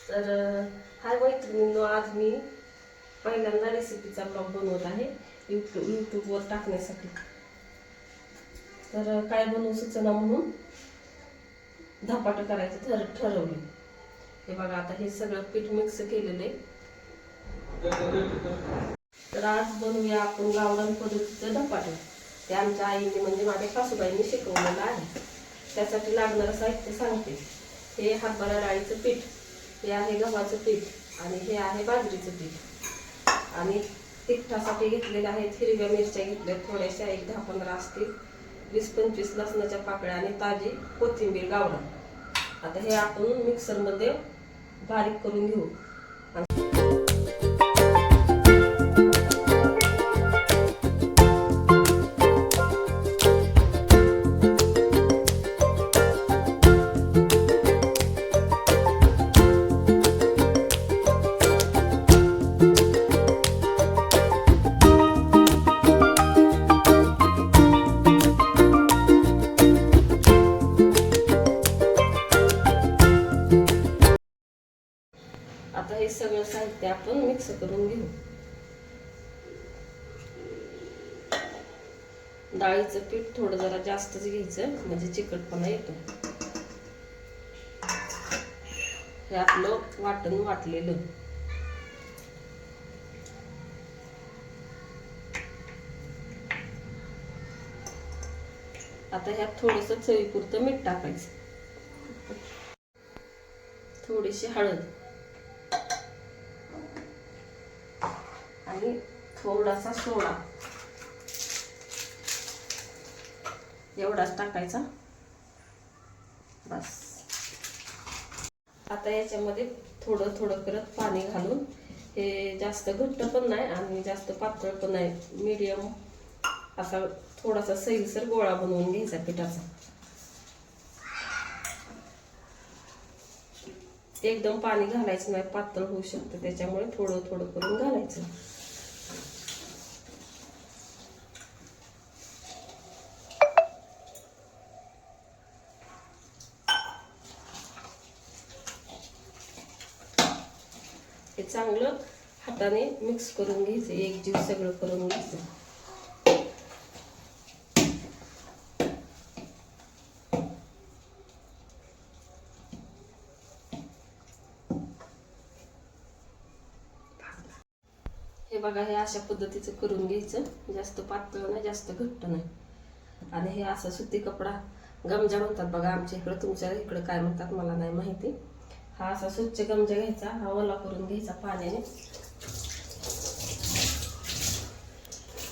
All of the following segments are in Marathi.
तर हाय मैत्रिणींनो, आज मी पहिल्यांदा रेसिपीचा ब्लॉग बनवत आहे यूट्यूबवर टाकण्यासाठी. तर काय बनवू सुचना म्हणून धपाटं करायचं ठरवले. हे बघा, आता हे सगळं पीठ मिक्स केलेलं आहे. तर आज बनवूया आपण गावरान पद्धतीचं धपाटं. ते आमच्या आईने म्हणजे माझ्या सासूबाईंनी शिकवलेलं आहे. त्यासाठी लागणारं साहित्य सांगते. हे हरभरा डाळीचं पीठ, हे आहे गव्हाचं पीठ आणि हे आहे बाजरीचं पीठ. आणि तिखटासाठी घेतलेले आहेत हिरव्या मिरच्या घेतल्या थोड्याशा, एक 10-15 असतील, 20-25 लसणाच्या पाकळ्या आणि ताजी कोथिंबीर गावरान. आता हे आपण मिक्सरमध्ये बारीक करून घेऊ. आता हे सगळं साहित्य आपण मिक्स करून घेऊ. डाळीचं पीठ थोडं जरा जास्तच घ्यायचं, म्हणजे चिकटपणा येतो. हे आपलं वाटण वाटलेलं. आता ह्यात थोडंसं चवीपुरतं मीठ टाकायचं, थोडीशी हळद आणि थोडासा सोडा, एवढाच टाकायचा बस. आता याच्यामध्ये थोडं थोडं करत पाणी घालून, हे जास्त घट्ट पण नाही आणि जास्त पातळ पण नाही, मीडियम असा थोडासा सैलसर गोळा बनवून घ्यायचा पिठाचा. एकदम पाणी घालायचं नाही, पातळ होऊ शकतं, त्याच्यामुळे थोडं थोडं करून घालायचं. हे चांगलं हाताने मिक्स करून घ्यायचं, एकजीव सगळं करून घ्यायचं. हे बघा, हे अशा पद्धतीचं करून घ्यायचं, जास्त पातळ नाही जास्त घट्ट नाही. आणि हे असं सुती कपडा, गमजा म्हणतात बघा आमच्या इकडं, तुमच्या इकडं काय म्हणतात मला नाही माहिती. हा असा स्वच्छ गमजा घ्यायचा, हा ओला करून घ्यायचा पाण्याने,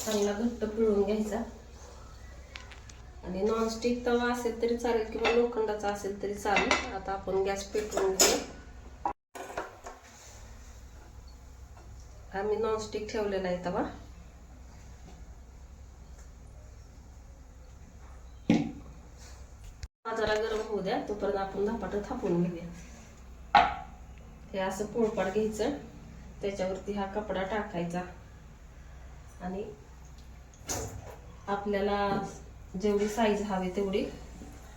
चांगला घट्ट पिळून घ्यायचा. आणि नॉनस्टिक तवा असेल तरी चालेल किंवा लोखंडाचा असेल तरी चालेल. आता आपण गॅस पेटवून घेऊ. आम्ही नॉनस्टिक ठेवलेला आहे तवा. जरा गरम होऊ द्या, तोपर्यंत आपण धपाटं थापून घेऊया. हे असं पोळपाट घ्यायचं, त्याच्यावरती हा कपडा टाकायचा आणि आपल्याला जेवढी साईज हवी तेवढी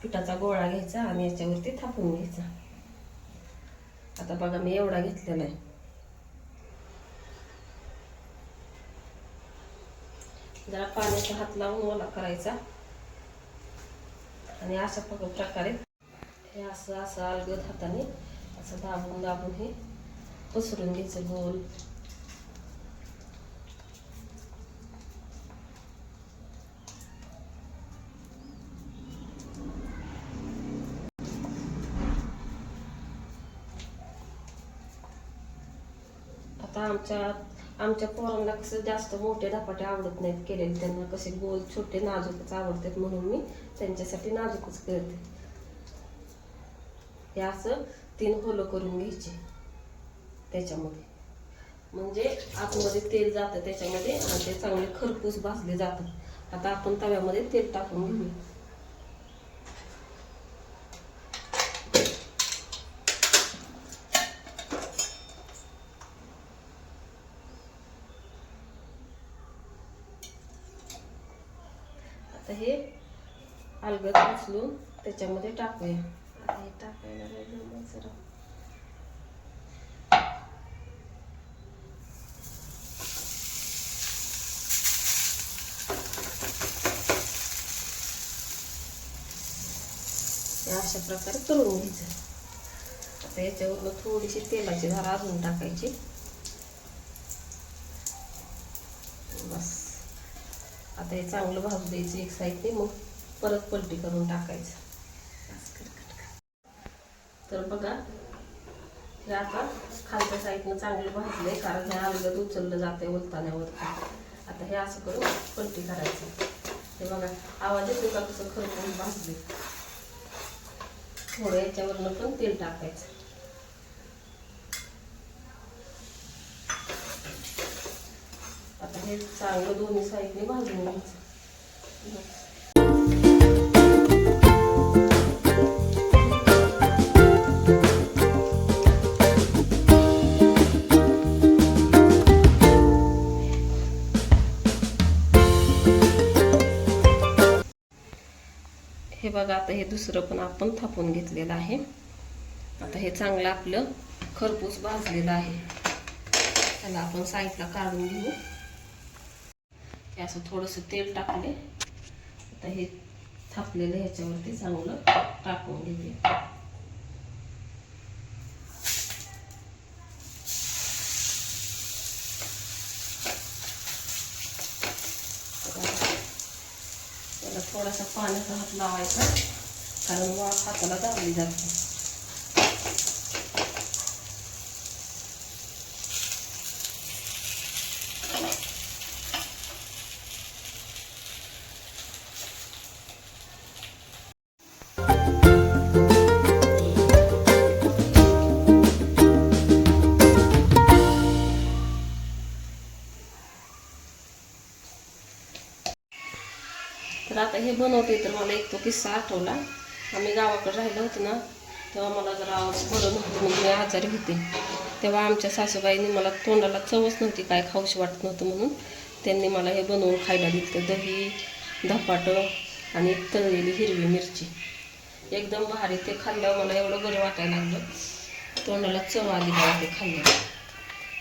पिठाचा गोळा घ्यायचा आणि याच्यावरती थापून घ्यायचा. आता बघा, मी एवढा घेतलेला आहे. जरा पाण्याचा हात लावून ओला करायचा आणि अशा प्रकारे हे असं असं अलगद हाताने असं दाबून दाबून हे पसरून घ्यायचं गोल. आता आमच्या पोरांना कसं जास्त मोठे धपाटे आवडत नाहीत केलेले, त्यांना कसे गोल छोटे नाजूकच आवडतात, म्हणून मी त्यांच्यासाठी नाजूकच करते. हे असं 3 होलं करून घ्यायचे त्याच्यामध्ये, म्हणजे आतमध्ये तेल जातं त्याच्यामध्ये आणि ते चांगले खरपूस भाजले जातात. आता आपण तव्यामध्ये तेल टाकून घेऊया. आता हे अलगद उचलून त्याच्यामध्ये टाकूया. हे टाकायला जरा अशा प्रकारे तळून घ्यायचं. आता याच्यावरनं थोडीशी तेलाची धार अजून टाकायची. बस आता हे चांगलं भाजून द्यायचं एक साईडने, मग परत पलटी करून टाकायचं. तर बघा हे आता खालच्या साईडनं चांगलं भाजलंय, कारण हे अलगद उचललं जाते उलताण्यावरती. आता हे असं करून पलटी करायचं. हे बघा आवाज येतो का कसं खरपून भाजले. थोडं याच्यावरनं पण तेल टाकायचं. आता हे चांगलं दोन्ही साईडने भाजून घ्यायचं. हे बघा आता हे दुसरं पण आपण थापून घेतलेलं आहे. आता हे चांगलं आपलं खरपूस भाजलेलं आहे. त्याला आपण साईडला काढून घेऊ. हे असं थोडंसं तेल टाकले. आता हे थापलेलं ह्याच्यावरती चांगलं टाकून घेऊया. त्याला थोडासा पाण्याचा हात लावायचा, कारण वाफ हाताला दाबली जाते. तर आता हे बनवते तर मला एक तो किस्सा आठवला. आम्ही गावाकडे राहिलो होतो ना, तेव्हा मला जरा बरं नव्हतं, म्हणजे मी आजारी होते. तेव्हा आमच्या सासूबाईंनी मला तोंडाला चवच नव्हती, काय खाऊशी वाटत नव्हतं, म्हणून त्यांनी मला हे बनवून खायला दिलं. दही, धपाटं आणि तळलेली हिरवी मिरची. एकदम भारी. ते खाल्ल्यावर मला एवढं बरं वाटायला लागलं, तोंडाला चव आली मला ते खाल्लं.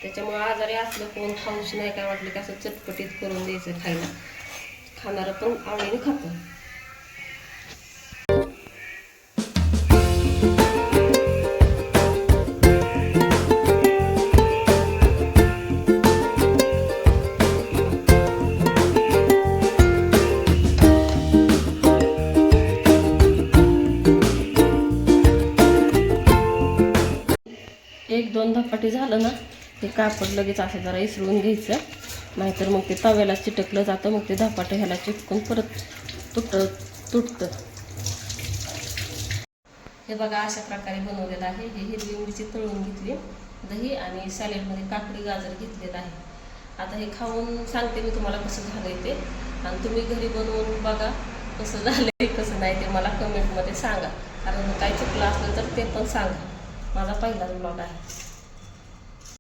त्याच्यामुळे आजारी असलं कोण खाऊशी नाही काय वाटलं की असं चटपटीत करून द्यायचं खायला. खाणारं पण आवडीने खातं. एक दोन धपाटे झालं ना, ते कापड लगेच असं जरा इसरून घ्यायचं, नाहीतर मग ते तव्याला चिटकलं जातं. मग ते धपाटे ह्याला चिटकून परत तुटतं. हे बघा अशा प्रकारे बनवलेलं आहे. हे हिरवी मिरची तळून घेतली, दही आणि सॅलेडमध्ये काकडी गाजर घेतलेलं आहे. आता हे खाऊन सांगते मी तुम्हाला कसं झालंय ते, आणि तुम्ही घरी बनवून बघा कसं झालंय कसं नाही ते मला कमेंटमध्ये सांगा. कारण काही चुकलं असलं तर ते पण सांगा. माझा पहिलाच ब्लॉग आहे.